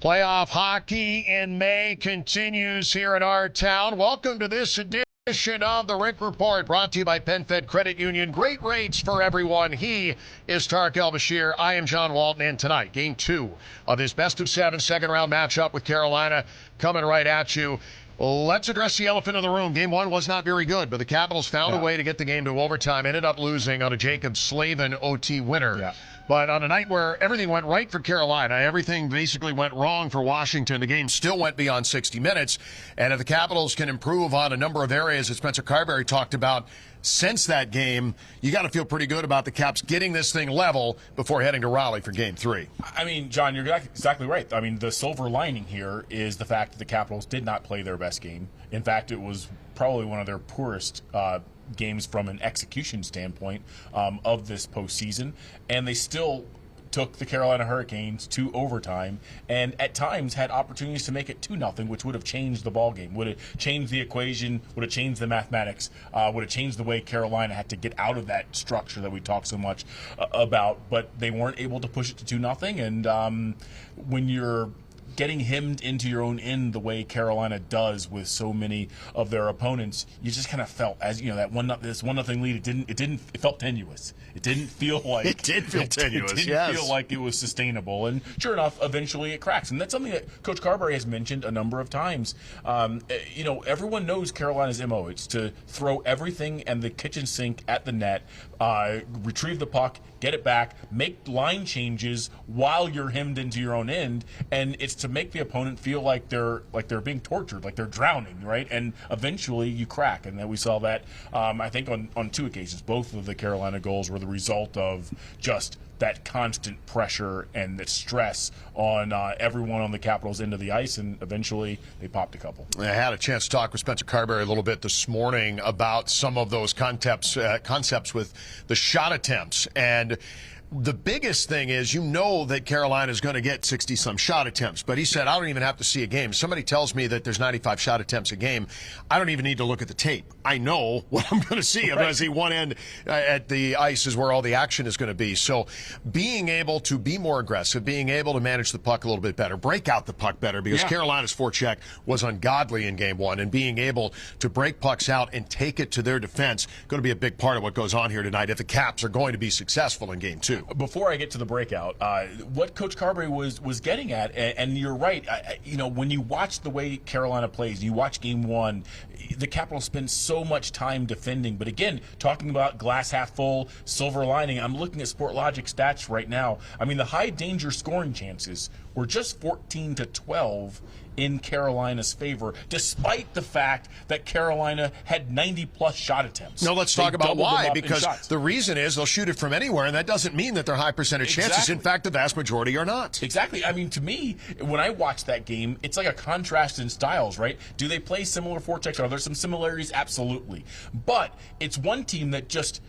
Playoff hockey in May continues here in our town. Welcome to this edition of the Rink Report, brought to you by PenFed Credit Union. Great rates for everyone. He is Tarik El-Bashir. I am John Walton, and tonight, Game 2 of this best-of-7 second-round matchup with Carolina coming right at you. Let's address the elephant in the room. Game 1 was not very good, but the Capitals found a way to get the game to overtime, ended up losing on a Jacob Slavin OT winner. Yeah. But on a night where everything went right for Carolina, everything basically went wrong for Washington, the game still went beyond 60 minutes. And if the Capitals can improve on a number of areas that Spencer Carbery talked about since that game, you got to feel pretty good about the Caps getting this thing level before heading to Raleigh for Game 3. I mean, John, you're exactly right. I mean, the silver lining here is the fact that the Capitals did not play their best game. In fact, it was probably one of their poorest games from an execution standpoint of this postseason, and they still took the Carolina Hurricanes to overtime and at times had opportunities to make it 2-0, which would have changed the ball game, would have changed the equation, would have changed the mathematics, would have changed the way Carolina had to get out of that structure that we talk so much about. But they weren't able to push it to 2-0, and when you're getting hemmed into your own end the way Carolina does with so many of their opponents, you just kind of felt, as you know, that this 1-0 lead. It felt tenuous. It didn't feel like it did feel tenuous. It didn't feel like it was sustainable. And sure enough, eventually it cracks. And that's something that Coach Carbery has mentioned a number of times. You know, everyone knows Carolina's MO. It's to throw everything and the kitchen sink at the net, retrieve the puck, get it back, make line changes while you're hemmed into your own end, and it's to make the opponent feel like they're being tortured, like they're drowning, right? And eventually you crack, and then we saw that I think on 2 occasions. Both of the Carolina goals were the result of just that constant pressure and that stress on everyone on the Capitals' end of the ice, and eventually they popped a couple. I had a chance to talk with Spencer Carbery a little bit this morning about some of those concepts with the shot attempts. And the biggest thing is, you know that Carolina is going to get 60-some shot attempts. But he said, I don't even have to see a game. Somebody tells me that there's 95 shot attempts a game. I don't even need to look at the tape. I know what I'm going to see. I'm going to see one end at the ice is where all the action is going to be. So being able to be more aggressive, being able to manage the puck a little bit better, break out the puck better, because Carolina's forecheck was ungodly in Game 1, and being able to break pucks out and take it to their defense going to be a big part of what goes on here tonight if the Caps are going to be successful in Game 2. Before I get to the breakout, what Coach Carbery was getting at, and you're right, you know, when you watch the way Carolina plays, you watch Game 1, the Capitals spend so much time defending. But again, talking about glass half full, silver lining, I'm looking at SportLogic stats right now. I mean, the high danger scoring chances were just 14-12 in Carolina's favor, despite the fact that Carolina had 90-plus shot attempts. No, let's talk about why, because the reason is they'll shoot it from anywhere, and that doesn't mean that they're high percentage chances. In fact, the vast majority are not. Exactly. I mean, to me, when I watch that game, it's like a contrast in styles, right? Do they play similar forechecks? Are there some similarities? Absolutely. But it's one team that just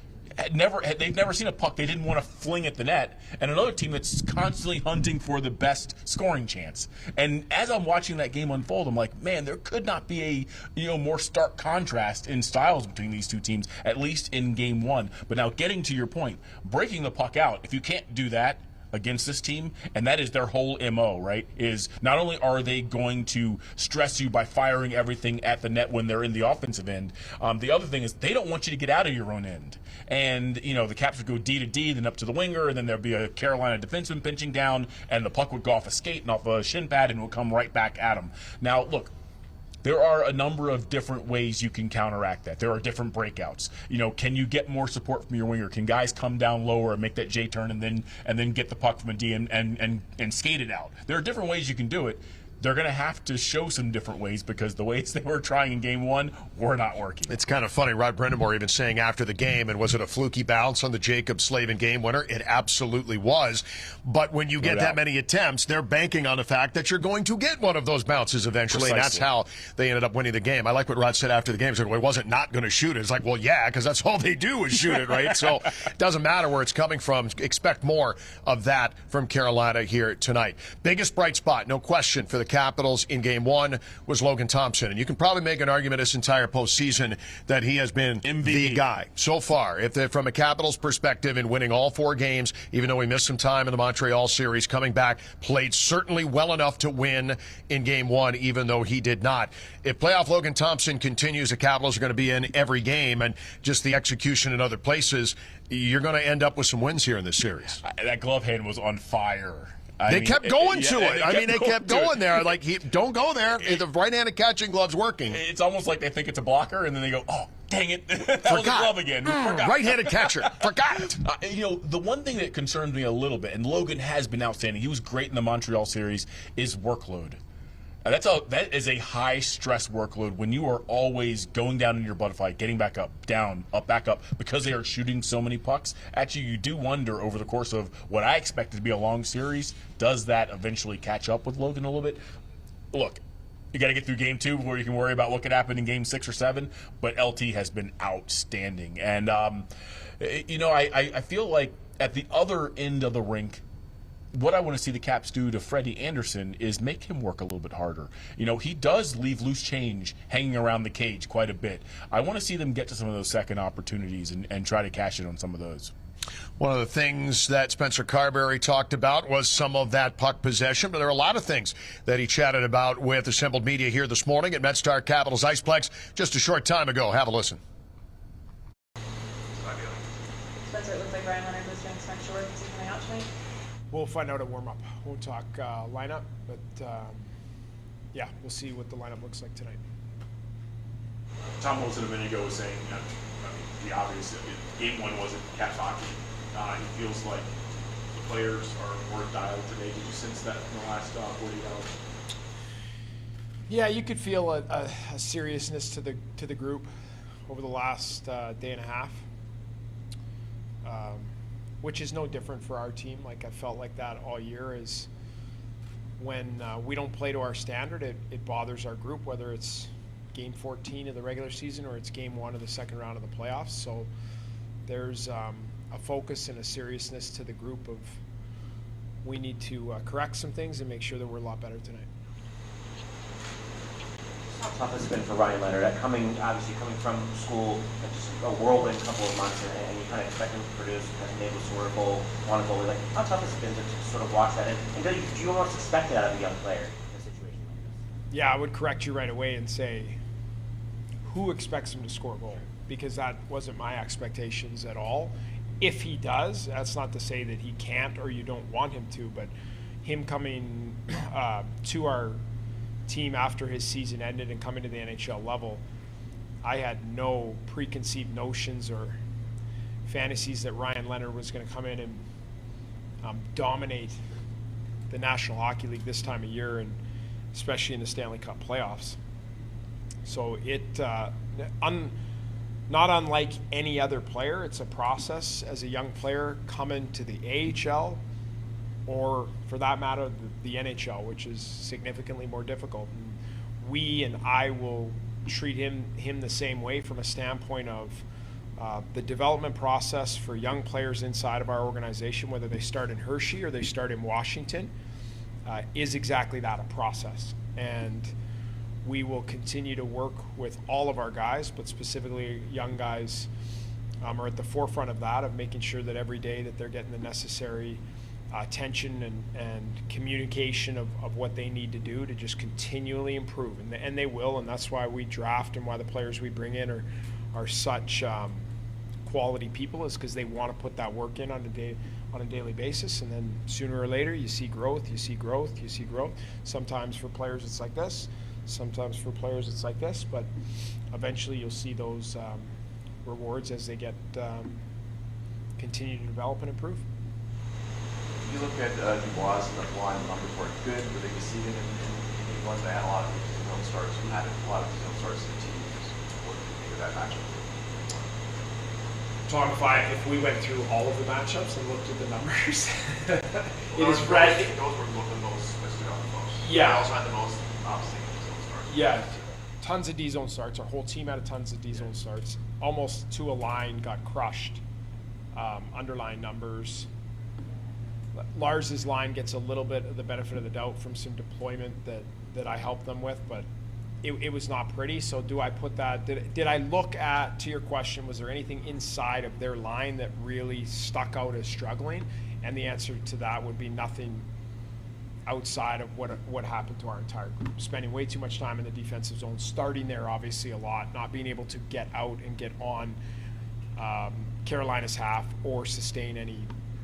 they've never seen a puck they didn't want to fling at the net, and another team that's constantly hunting for the best scoring chance. And as I'm watching that game unfold, I'm like, man, there could not be a more stark contrast in styles between these two teams, at least in Game 1. But now, getting to your point, breaking the puck out, if you can't do that against this team, and that is their whole MO, right, is not only are they going to stress you by firing everything at the net when they're in the offensive end, the other thing is they don't want you to get out of your own end. And, you know, the Caps would go D to D, then up to the winger, and then there'd be a Carolina defenseman pinching down, and the puck would go off a skate and off a shin pad, and it would come right back at them. Now, look, there are a number of different ways you can counteract that. There are different breakouts. You know, can you get more support from your winger? Can guys come down lower and make that J turn and then get the puck from a D and skate it out? There are different ways you can do it. They're going to have to show some different ways, because the ways they were trying in Game 1 were not working. It's kind of funny. Rod Brindamore even saying after the game, and was it a fluky bounce on the Jacob Slavin game winner? It absolutely was. But when you get that many attempts, they're banking on the fact that you're going to get one of those bounces eventually. And that's how they ended up winning the game. I like what Rod said after the game. He said, well, he wasn't not going to shoot it. It's like, well, yeah, because that's all they do is shoot it, right? So it doesn't matter where it's coming from. Expect more of that from Carolina here tonight. Biggest bright spot, no question, for the Capitals in Game 1 was Logan Thompson. And you can probably make an argument this entire postseason that he has been the guy so far. From a Capitals perspective in winning all 4 games, even though he missed some time in the Montreal series, coming back, played certainly well enough to win in Game 1, even though he did not. If playoff Logan Thompson continues, the Capitals are going to be in every game, and just the execution in other places, you're going to end up with some wins here in this series. That glove hand was on fire. They kept going to it. They kept going there. Like, don't go there. The right-handed catching glove's working. It's almost like they think it's a blocker, and then they go, oh, dang it. That was a glove again. Right-handed catcher. Forgot. The one thing that concerns me a little bit, and Logan has been outstanding, he was great in the Montreal series, is workload. That is a high-stress workload when you are always going down in your butterfly, getting back up, down, up, back up, because they are shooting so many pucks. Actually, you do wonder over the course of what I expected to be a long series, does that eventually catch up with Logan a little bit? Look, you got to get through Game 2 before you can worry about what could happen in Game 6 or 7, but LT has been outstanding. And, I feel like at the other end of the rink, what I want to see the Caps do to Freddie Anderson is make him work a little bit harder. He does leave loose change hanging around the cage quite a bit. I want to see them get to some of those second opportunities and try to cash in on some of those. One of the things that Spencer Carbery talked about was some of that puck possession, but there are a lot of things that he chatted about with assembled media here this morning at MetStar Capitals Iceplex just a short time ago. Have a listen. Spencer, it looks like Ryan Leonard was doing some extra work. Is he coming out tonight? We'll find out at warm-up. Won't talk lineup, but we'll see what the lineup looks like tonight. Tom Wilson a minute ago was saying, the obvious, Game 1 wasn't Caps hockey. It feels like the players are more dialed today. Did you sense that in the last 48 hours? Yeah, you could feel a seriousness to the group over the last day and a half. Which is no different for our team. Like, I felt like that all year is when we don't play to our standard, it bothers our group, whether it's Game 14 of the regular season or it's Game 1 of the second round of the playoffs. So there's a focus and a seriousness to the group of we need to correct some things and make sure that we're a lot better tonight. How tough has it been for Ryan Leonard, obviously coming from school, just a whirlwind couple of months, and you kind of expect him to produce, and able to score a goal, want a goal. Like, how tough has it been to sort of watch that? And do you almost expect that out of a young player in a situation like this? Yeah, I would correct you right away and say, who expects him to score a goal? Because that wasn't my expectations at all. If he does, that's not to say that he can't or you don't want him to, but him coming to our team after his season ended and coming to the NHL level, I had no preconceived notions or fantasies that Ryan Leonard was going to come in and dominate the National Hockey League this time of year, and especially in the Stanley Cup playoffs. So not unlike any other player, it's a process as a young player coming to the AHL or, for that matter, the NHL, which is significantly more difficult. And we and I will treat him the same way from a standpoint of the development process for young players inside of our organization, whether they start in Hershey or they start in Washington, is exactly that, a process. And we will continue to work with all of our guys, but specifically young guys are at the forefront of that, of making sure that every day that they're getting the necessary attention and communication of what they need to do to just continually improve. And they will, and that's why we draft and why the players we bring in are such quality people, is because they want to put that work in on a daily basis. And then sooner or later you see growth. Sometimes for players it's like this, sometimes for players it's like this, but eventually you'll see those rewards as they get continue to develop and improve. You look at Dubois and the line numbers were good. Were they deceiving in game one? They had a lot of zone starts. Who had a lot of zone starts in the team? What did you think of that matchup? Tom, if we went through all of the matchups and looked at the numbers, Those were the most listed on the most. Yeah. They also had the most single zone starts. Yeah, tons of D-zone starts. Our whole team had tons of D-zone starts. Almost to a line got crushed. Underlying numbers. Lars's line gets a little bit of the benefit of the doubt from some deployment that that I helped them with, but it was not pretty. So do I put that? Did I look at, to your question, was there anything inside of their line that really stuck out as struggling? And the answer to that would be nothing outside of what happened to our entire group. Spending way too much time in the defensive zone, starting there obviously a lot, not being able to get out and get on Carolina's half or sustain any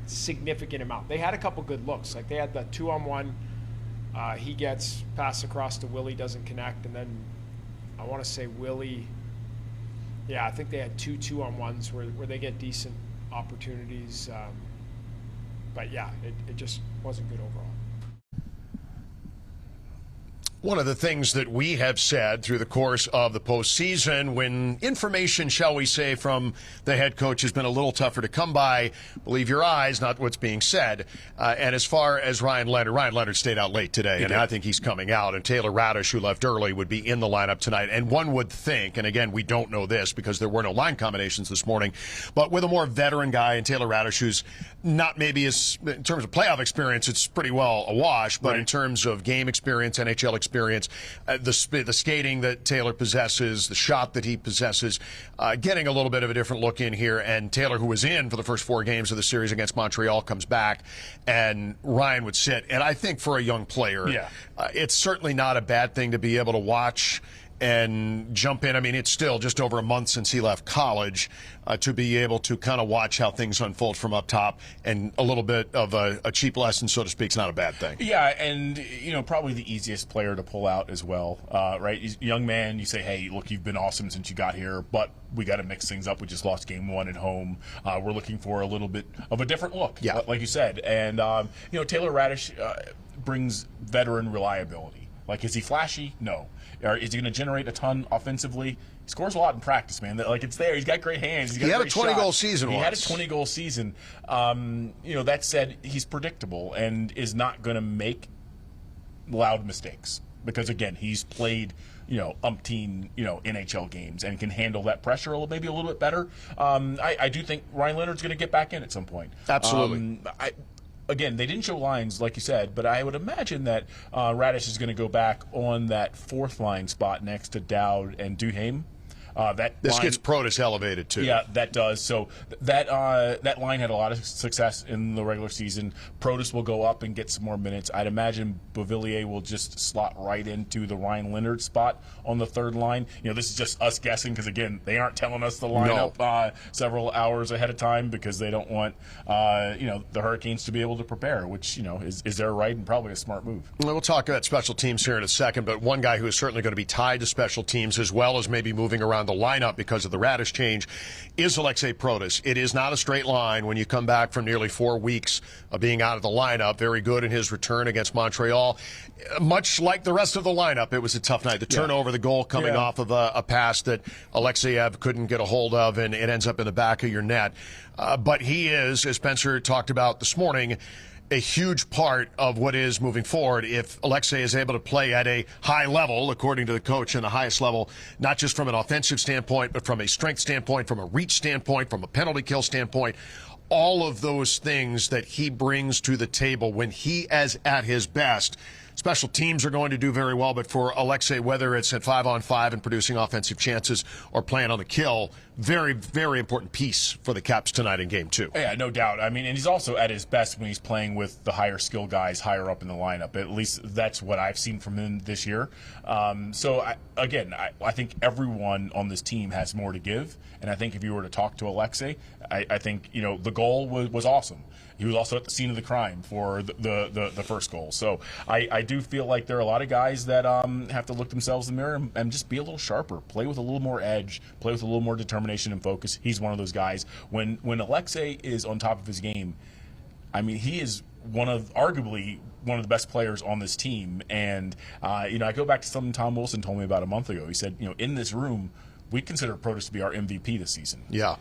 significant amount. They had a couple good looks. Like they had the 2-on-1. He gets passed across to Willie, doesn't connect, and then I want to say Willie. Yeah, I think they had 2-2-on-1s where they get decent opportunities. But yeah, it just wasn't good overall. One of the things that we have said through the course of the postseason, when information, shall we say, from the head coach has been a little tougher to come by, believe your eyes, not what's being said. And as far as Ryan Leonard stayed out late today, and I think he's coming out. And Taylor Radish, who left early, would be in the lineup tonight. And one would think, and again, we don't know this because there were no line combinations this morning, but with a more veteran guy in Taylor Radish, who's not maybe as, in terms of playoff experience, it's pretty well a wash, but in terms of game experience, NHL experience, the skating that Taylor possesses, the shot that he possesses, getting a little bit of a different look in here. And Taylor, who was in for the first 4 games of the series against Montreal, comes back, and Ryan would sit. And I think for a young player, it's certainly not a bad thing to be able to watch and jump in. I mean, it's still just over a month since he left college, to be able to kind of watch how things unfold from up top, and a little bit of a cheap lesson, so to speak, is not a bad thing. Yeah, and, probably the easiest player to pull out as well, right? Young man, you say, hey, look, you've been awesome since you got here, but we got to mix things up. We just lost game 1 at home. We're looking for a little bit of a different look, like you said. And, Taylor Radish brings veteran reliability. Like, is he flashy? No. Or is he going to generate a ton offensively? He scores a lot in practice, man. Like, it's there. He's got great hands. He had a 20-goal season once. He had a 20-goal season. That said, he's predictable and is not going to make loud mistakes because, again, he's played umpteen, NHL games and can handle that pressure maybe a little bit better. I do think Ryan Leonard's going to get back in at some point. Absolutely. Again, they didn't show lines, like you said, but I would imagine that Radish is going to go back on that 4th line spot next to Dowd and Duhaime. This gets Protas elevated, too. Yeah, that does. So that line had a lot of success in the regular season. Protas will go up and get some more minutes. I'd imagine Beauvillier will just slot right into the Ryan Leonard spot on the 3rd line. This is just us guessing because, again, they aren't telling us the lineup several hours ahead of time because they don't want, the Hurricanes to be able to prepare, which, is their right and probably a smart move. We'll talk about special teams here in a second, but one guy who is certainly going to be tied to special teams as well as maybe moving around the lineup because of the Radish change is Alexei Protas. It is not a straight line when you come back from nearly 4 weeks of being out of the lineup. Very good in his return against Montreal. Much like the rest of the lineup, it was a tough night. The turnover, the goal coming off of a pass that Alexeyev couldn't get a hold of, and it ends up in the back of your net. But he is, as Spencer talked about this morning, a huge part of what is moving forward. If Alexei is able to play at a high level, according to the coach, and the highest level, not just from an offensive standpoint, but from a strength standpoint, from a reach standpoint, from a penalty kill standpoint, all of those things that he brings to the table when he is at his best. Special teams are going to do very well, but for Alexei, whether it's at 5-on-5 and producing offensive chances or playing on the kill, very, very important piece for the Caps tonight in Game 2. Yeah, no doubt. I mean, and he's also at his best when he's playing with the higher skill guys higher up in the lineup. At least that's what I've seen from him this year. I think everyone on this team has more to give, and I think if you were to talk to Alexei, I think the goal was awesome. He was also at the scene of the crime for the first goal. So I do feel like there are a lot of guys that have to look themselves in the mirror and just be a little sharper, play with a little more edge, play with a little more determination and focus. He's one of those guys. When Alexei is on top of his game, I mean, he is arguably one of the best players on this team. And, I go back to something Tom Wilson told me about a month ago. He said, in this room, we consider Protas to be our MVP this season. Yeah.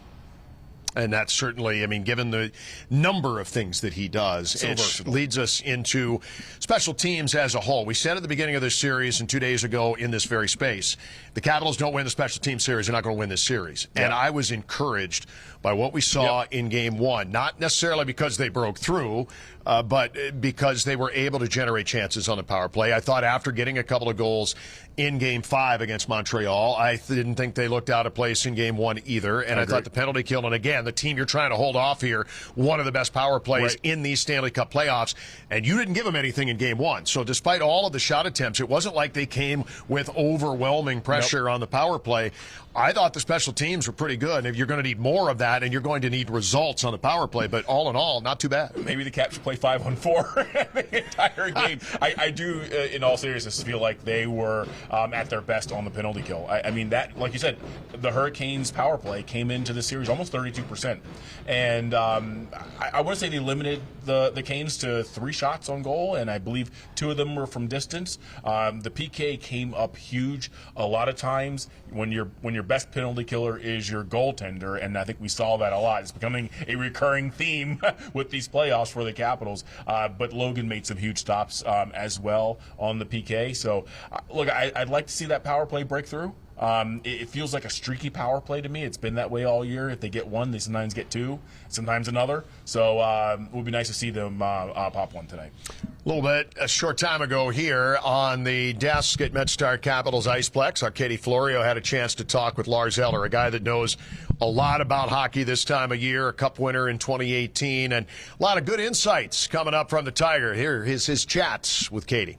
And that's certainly, I mean, given the number of things that he does, it leads us into special teams as a whole. We said at the beginning of this series and 2 days ago in this very space, the Capitals don't win the special team series, they're not going to win this series. Yeah. And I was encouraged by what we saw in Game 1, not necessarily because they broke through, but because they were able to generate chances on the power play. I thought after getting a couple of goals in Game 5 against Montreal, I didn't think they looked out of place in Game 1 either. And I thought the penalty kill, and again, the team you're trying to hold off here, one of the best power plays in these Stanley Cup playoffs, and you didn't give them anything in Game 1. So despite all of the shot attempts, it wasn't like they came with overwhelming pressure on the power play. I thought the special teams were pretty good. And if you're going to need more of that, and you're going to need results on the power play, but all in all, not too bad. Maybe the Caps should play 5-on-4 the entire game. I do, in all seriousness, feel like they were at their best on the penalty kill. I mean, that, like you said, the Hurricanes' power play came into the series almost 32%. And I want to say they limited the Canes to 3 shots on goal, and I believe 2 of them were from distance. The PK came up huge. A lot of times when your best penalty killer is your goaltender, and I think we saw that a lot. It's becoming a recurring theme with these playoffs for the Capitals. But Logan made some huge stops as well on the PK. So, look, I'd like to see that power play break through. It feels like a streaky power play to me. It's been that way all year. If they get one, they sometimes get 2, sometimes another. So it would be nice to see them pop one tonight. A little bit, a short time ago here on the desk at MedStar Capitals Iceplex, our Katie Florio had a chance to talk with Lars Eller, a guy that knows a lot about hockey this time of year, a Cup winner in 2018, and a lot of good insights coming up from the Tiger. Here is his chats with Katie.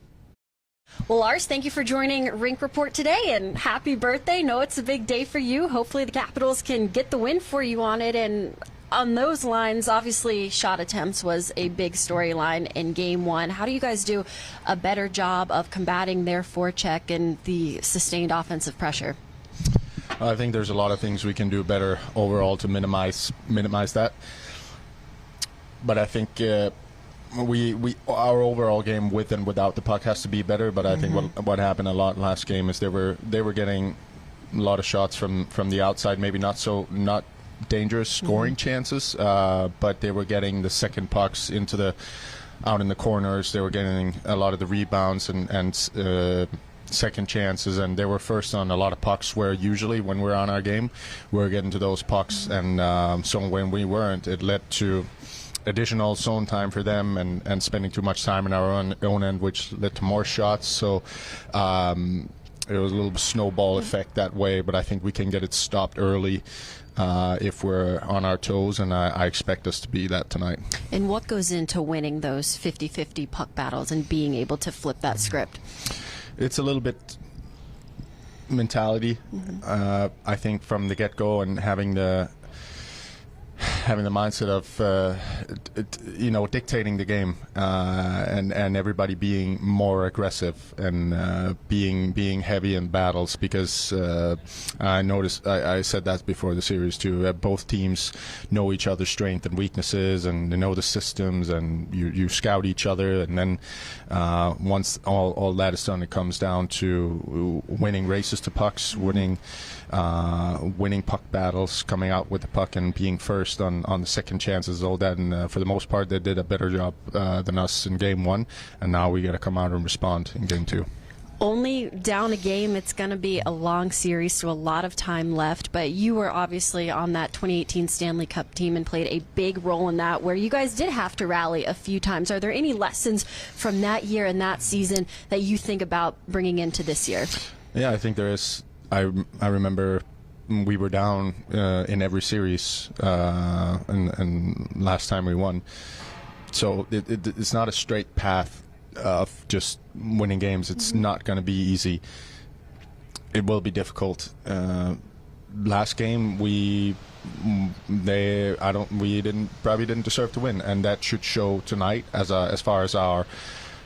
Well, Lars, thank you for joining Rink Report today, and happy birthday. No, it's a big day for you. Hopefully the Capitals can get the win for you on it. And on those lines, obviously shot attempts was a big storyline in Game 1. How do you guys do a better job of combating their forecheck and the sustained offensive pressure? I think there's a lot of things we can do better overall to minimize that. But I think our overall game with and without the puck has to be better. But I think what happened a lot last game is they were getting a lot of shots from the outside, maybe not dangerous scoring chances, but they were getting the second pucks out in the corners. They were getting a lot of the rebounds and second chances, and they were first on a lot of pucks, where usually when we're on our game, we're getting to those pucks. And so when we weren't, it led to additional zone time for them and spending too much time in our own end, which led to more shots. So it was a little snowball effect that way, but I think we can get it stopped early if we're on our toes, and I expect us to be that tonight. And what goes into winning those 50-50 puck battles and being able to flip that script? It's a little bit mentality, I think, from the get-go, and having the mindset of dictating the game, and everybody being more aggressive and being heavy in battles, because I noticed, I said that before the series too, both teams know each other's strengths and weaknesses, and they know the systems, and you scout each other, and then once all that is done, it comes down to winning races to pucks, winning puck battles, coming out with the puck and being first on the second chances, all that. And for the most part, they did a better job than us in Game 1, and now we got to come out and respond in Game 2. Only down a game. It's going to be a long series, so a lot of time left. But you were obviously on that 2018 Stanley Cup team and played a big role in that, where you guys did have to rally a few times. Are there any lessons from that year and that season that you think about bringing into this year? Yeah, I think there is. I remember we were down in every series, and last time we won. So it's not a straight path of just winning games. It's not going to be easy. It will be difficult. Last game we probably didn't deserve to win, and that should show tonight as far as our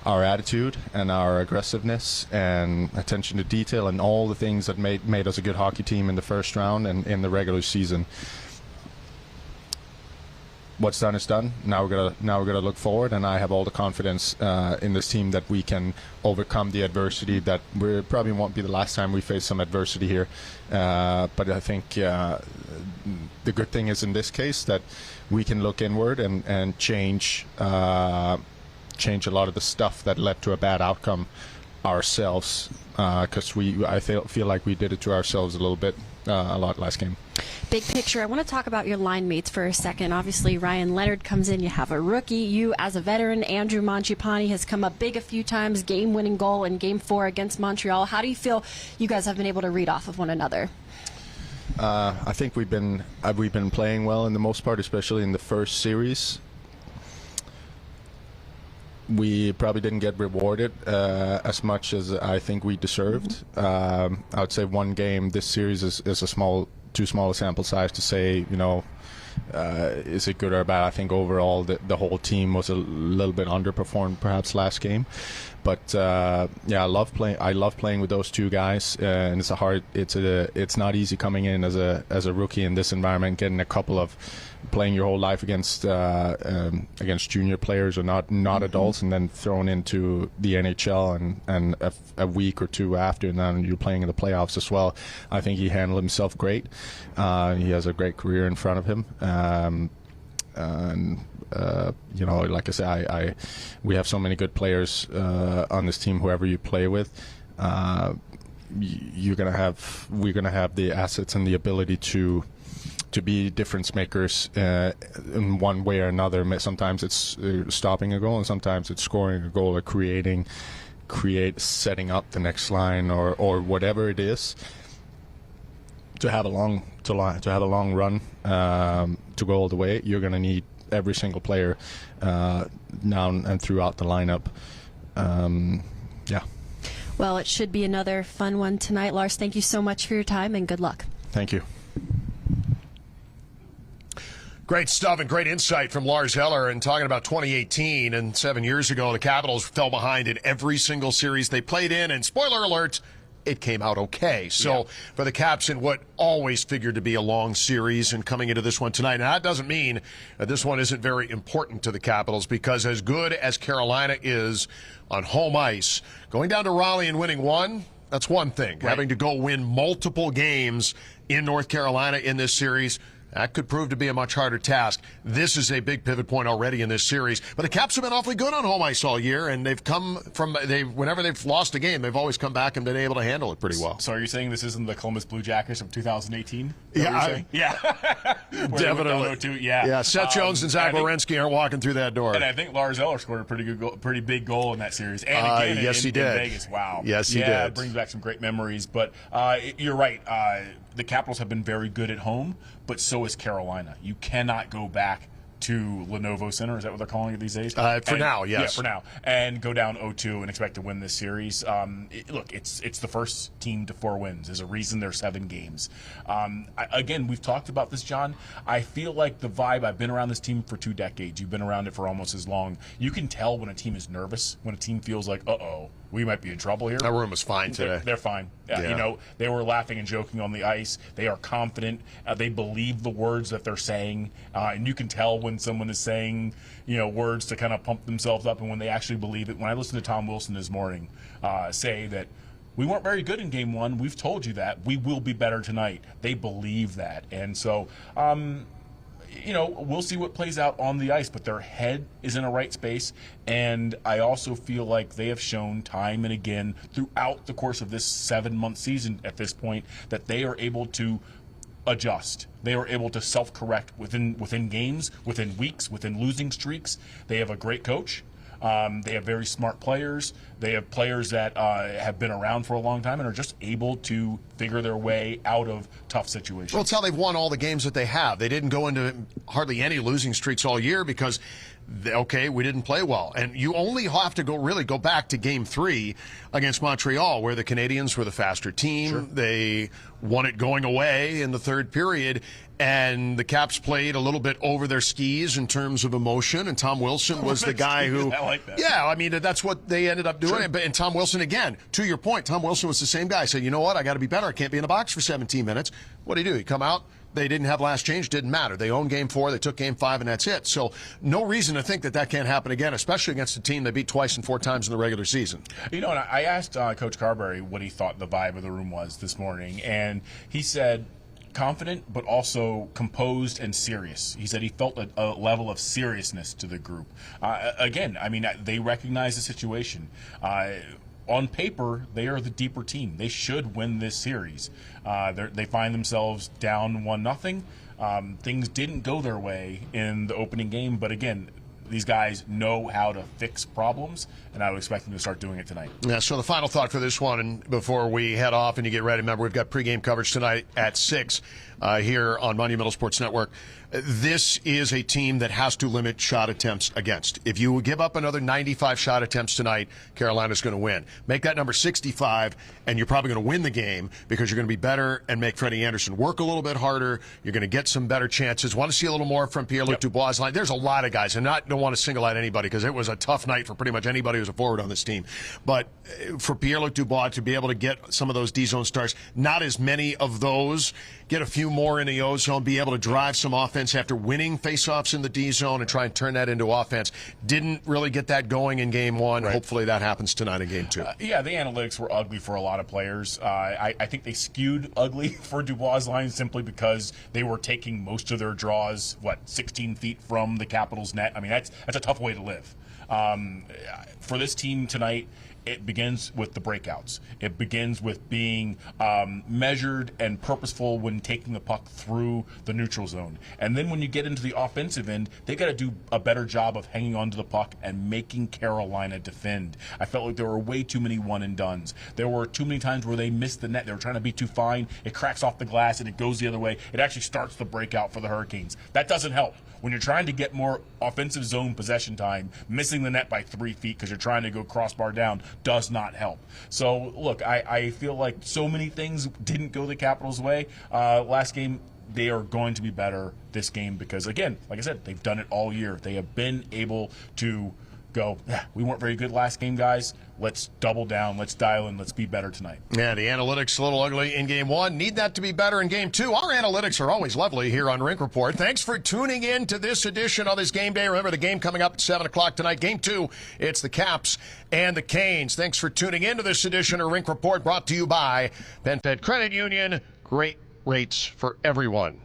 attitude and our aggressiveness and attention to detail and all the things that made us a good hockey team in the first round and in the regular season. What's done is done. Now we're gonna look forward, and I have all the confidence in this team that we can overcome the adversity. That probably won't be the last time we face some adversity here, but I think the good thing is in this case that we can look inward and change a lot of the stuff that led to a bad outcome ourselves, because I feel like we did it to ourselves a lot last game. Big picture, I want to talk about your line mates for a second. Obviously, Ryan Leonard comes in. You have a rookie. You, as a veteran, Andrew Mangiapane has come up big a few times, game-winning goal in Game 4 against Montreal. How do you feel you guys have been able to read off of one another? I think we've been playing well in the most part, especially in the first series. We probably didn't get rewarded as much as I think we deserved. I would say one game this series is too small a sample size to say, is it good or bad. I think overall the whole team was a little bit underperformed perhaps last game. But I love playing with those two guys, and it's not easy coming in as a rookie in this environment, getting a couple of playing your whole life against junior players or not adults, and then thrown into the NHL and a week or two after, and then you're playing in the playoffs as well. I think he handled himself great. He has a great career in front of him. Like I say, we have so many good players on this team. Whoever you play with, we're gonna have the assets and the ability to be difference makers in one way or another. Sometimes it's stopping a goal, and sometimes it's scoring a goal or setting up the next line or whatever it is. To have a long run to go all the way, you're going to need every single player now and throughout the lineup. Well, it should be another fun one tonight. Lars, thank you so much for your time and good luck. Thank you. Great stuff and great insight from Lars Eller, and talking about 2018 and 7 years ago, the Capitals fell behind in every single series they played in, and spoiler alert, it came out okay. So for the Caps in what always figured to be a long series and coming into this one tonight, now that doesn't mean that this one isn't very important to the Capitals, because as good as Carolina is on home ice, going down to Raleigh and winning one, that's one thing. Right. Having to go win multiple games in North Carolina in this series, that could prove to be a much harder task. This is a big pivot point already in this series. But the Caps have been awfully good on home ice all year, and whenever they've lost a game, they've always come back and been able to handle it pretty well. So are you saying this isn't the Columbus Blue Jackets of 2018? Yeah. Definitely. Yeah, Seth Jones and Zach Werenski aren't walking through that door. And I think Lars Eller scored a pretty big goal in that series. And again, yes, he did. In Vegas. Wow. Yes, he did. It brings back some great memories. But you're right. The Capitals have been very good at home, but so is Carolina. You cannot go back to Lenovo Center. Is that what they're calling it these days? For now, yes. Yeah, for now. And go down 0-2 and expect to win this series. Look, it's the first team to 4 wins. There's a reason there's 7 games. Again, we've talked about this, John. I feel like the vibe, I've been around this team for 2 decades. You've been around it for almost as long. You can tell when a team is nervous, when a team feels like, uh-oh, we might be in trouble here. That room was fine today. They're fine. Yeah. They were laughing and joking on the ice. They are confident. They believe the words that they're saying. And you can tell when someone is saying, words to kind of pump themselves up, and when they actually believe it. When I listened to Tom Wilson this morning say that we weren't very good in Game 1, we've told you that. We will be better tonight. They believe that. And so, we'll see what plays out on the ice, but their head is in a right space, and I also feel like they have shown time and again throughout the course of this 7-month season at this point that they are able to adjust. They are able to self-correct within games, within weeks, within losing streaks. They have a great coach. They have very smart players. They have players that have been around for a long time and are just able to figure their way out of tough situations. Well, it's how they've won all the games that they have. They didn't go into hardly any losing streaks all year because, we didn't play well. And you only have to go back to Game 3 against Montreal, where the Canadiens were the faster team. Sure. They won it going away in the third period. And the Caps played a little bit over their skis in terms of emotion, and Tom Wilson was the guy who... I like that. Yeah, I mean, that's what they ended up doing. Sure. And Tom Wilson, again, to your point, Tom Wilson was the same guy. Said, you know what, I got to be better. I can't be in the box for 17 minutes. What did he do? He come out. They didn't have last change. Didn't matter. They owned Game 4. They took Game 5, and that's it. So no reason to think that can't happen again, especially against a team they beat twice and 4 times in the regular season. And I asked Coach Carbery what he thought the vibe of the room was this morning, and he said confident, but also composed and serious. He said he felt a level of seriousness to the group. Again, I mean, they recognize the situation. On paper, they are the deeper team. They should win this series. They find themselves down 1-0. Things didn't go their way in the opening game, but again, these guys know how to fix problems, and I would expect them to start doing it tonight. Yeah, so the final thought for this one, and before we head off and you get ready, remember we've got pregame coverage tonight at 6 here on Monumental Sports Network. This is a team that has to limit shot attempts against. If you give up another 95 shot attempts tonight, Carolina's going to win. Make that number 65, and you're probably going to win the game because you're going to be better and make Freddie Anderson work a little bit harder. You're going to get some better chances. Want to see a little more from Pierre-Luc Dubois' line. There's a lot of guys, and don't want to single out anybody because it was a tough night for pretty much anybody who's a forward on this team. But for Pierre-Luc Dubois to be able to get some of those D-zone starts, not as many of those, get a few more in the O-zone, be able to drive some offense after winning faceoffs in the D-zone and try and turn that into offense. Didn't really get that going in Game 1. Right. Hopefully that happens tonight in Game 2. Yeah, the analytics were ugly for a lot of players. I think they skewed ugly for Dubois' line simply because they were taking most of their draws, 16 feet from the Capitals' net. I mean, that's a tough way to live. For this team tonight, it begins with the breakouts. It begins with being measured and purposeful when taking the puck through the neutral zone. And then when you get into the offensive end, they got to do a better job of hanging on to the puck and making Carolina defend. I felt like there were way too many one-and-dones. There were too many times where they missed the net. They were trying to be too fine. It cracks off the glass and it goes the other way. It actually starts the breakout for the Hurricanes. That doesn't help. When you're trying to get more offensive zone possession time, missing the net by 3 feet because you're trying to go crossbar down does not help. So, look, I feel like so many things didn't go the Capitals' way. Last game, they are going to be better this game because, again, like I said, they've done it all year. They have been able to go, we weren't very good last game, guys. Let's double down. Let's dial in. Let's be better tonight. Yeah, the analytics a little ugly in Game 1. Need that to be better in Game 2. Our analytics are always lovely here on Rink Report. Thanks for tuning in to this edition on this game day. Remember, the game coming up at 7 o'clock tonight. Game 2, it's the Caps and the Canes. Thanks for tuning in to this edition of Rink Report brought to you by PenFed Credit Union. Great rates for everyone.